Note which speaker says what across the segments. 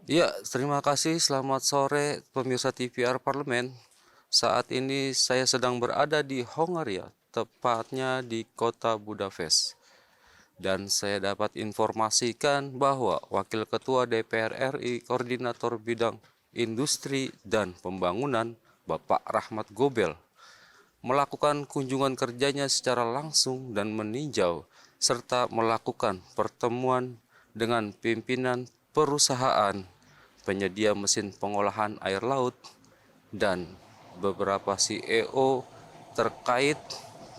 Speaker 1: Ya, terima kasih. Selamat sore pemirsa TVR Parlemen. Saat ini saya sedang berada di Hongaria, tepatnya di kota Budapest. Dan saya dapat informasikan bahwa Wakil Ketua DPR RI, Koordinator Bidang Industri dan Pembangunan, Bapak Rahmat Gobel, melakukan kunjungan kerjanya secara langsung dan meninjau, serta melakukan pertemuan dengan pimpinan perusahaan penyedia mesin pengolahan air laut dan beberapa CEO terkait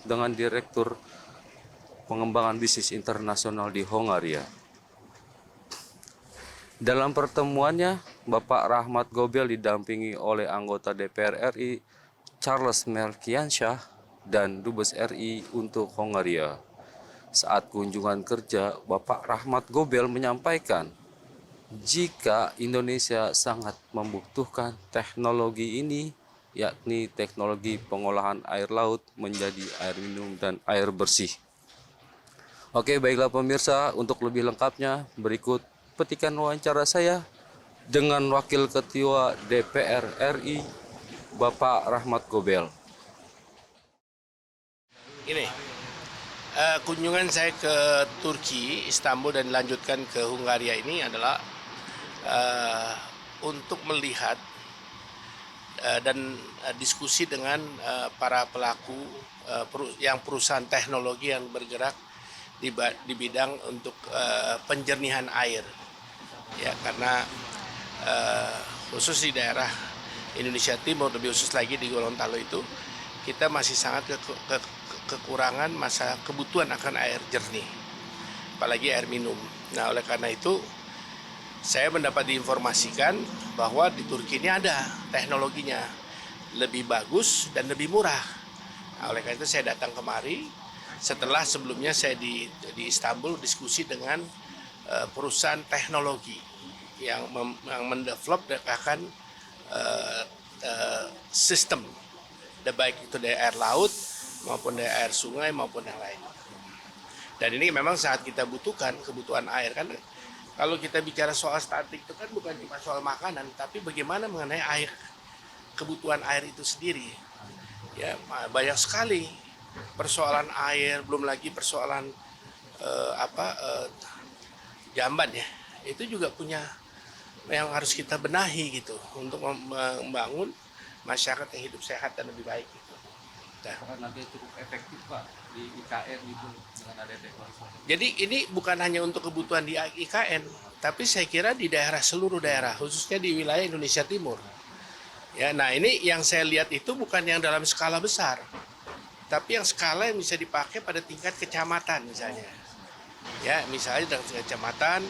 Speaker 1: dengan Direktur Pengembangan Bisnis Internasional di Hongaria. Dalam pertemuannya, Bapak Rahmat Gobel didampingi oleh anggota DPR RI Charles Melkiansyah dan Dubes RI untuk Hongaria. Saat kunjungan kerja, Bapak Rahmat Gobel menyampaikan jika Indonesia sangat membutuhkan teknologi ini, yakni teknologi pengolahan air laut menjadi air minum dan air bersih. Oke, baiklah pemirsa, untuk lebih lengkapnya berikut petikan wawancara saya dengan Wakil Ketua DPR RI, Bapak Rahmat Gobel.
Speaker 2: Ini kunjungan saya ke Turki, Istanbul dan dilanjutkan ke Hungaria ini adalah uh, untuk melihat dan diskusi dengan para pelaku yang perusahaan teknologi yang bergerak di bidang untuk penjernihan air, ya karena khusus di daerah Indonesia Timur, lebih khusus lagi di Gorontalo itu kita masih sangat kekurangan masa kebutuhan akan air jernih, apalagi air minum. Nah, oleh karena itu saya mendapat diinformasikan bahwa di Turki ini ada teknologinya lebih bagus dan lebih murah. Nah, oleh karena itu saya datang kemari setelah sebelumnya saya di Istanbul diskusi dengan perusahaan teknologi yang mendevelop dan akan sistem, baik itu dari air laut maupun dari air sungai maupun yang lain. Dan ini memang saat kita butuhkan kebutuhan air kan. Kalau kita bicara soal statik itu kan bukan cuma soal makanan, tapi bagaimana mengenai air, kebutuhan air itu sendiri. Ya, banyak sekali persoalan air, belum lagi persoalan jamban ya. Itu juga punya yang harus kita benahi gitu untuk membangun masyarakat yang hidup sehat dan lebih baik gitu.
Speaker 1: Apakah nanti cukup efektif Pak di IKN itu dengan ada teknologi?
Speaker 2: Jadi ini bukan hanya untuk kebutuhan di IKN, tapi saya kira di daerah, seluruh daerah, khususnya di wilayah Indonesia Timur. Ya, nah ini yang saya lihat itu bukan yang dalam skala besar, tapi yang skala yang bisa dipakai pada tingkat kecamatan misalnya. Ya, misalnya dengan kecamatan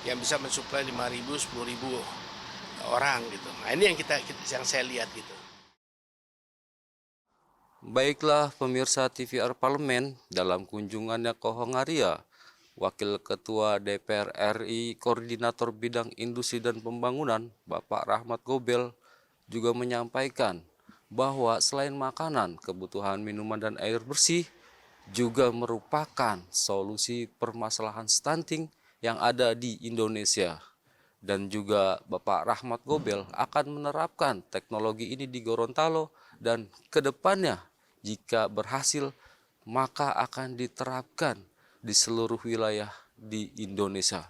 Speaker 2: yang bisa mensuplai 5.000, 10.000 orang gitu. Nah ini yang saya lihat gitu.
Speaker 1: Baiklah pemirsa TVR Parlemen, dalam kunjungannya ke Hongaria, Wakil Ketua DPR RI Koordinator Bidang Industri dan Pembangunan, Bapak Rahmat Gobel, juga menyampaikan bahwa selain makanan, kebutuhan minuman dan air bersih juga merupakan solusi permasalahan stunting yang ada di Indonesia. Dan juga Bapak Rahmat Gobel akan menerapkan teknologi ini di Gorontalo dan kedepannya jika berhasil maka akan diterapkan di seluruh wilayah di Indonesia.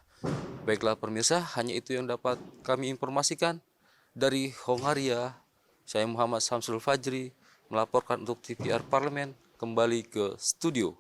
Speaker 1: Baiklah pemirsa, hanya itu yang dapat kami informasikan dari Hongaria. Saya Muhammad Samsul Fajri melaporkan untuk TVR Parlemen, kembali ke studio.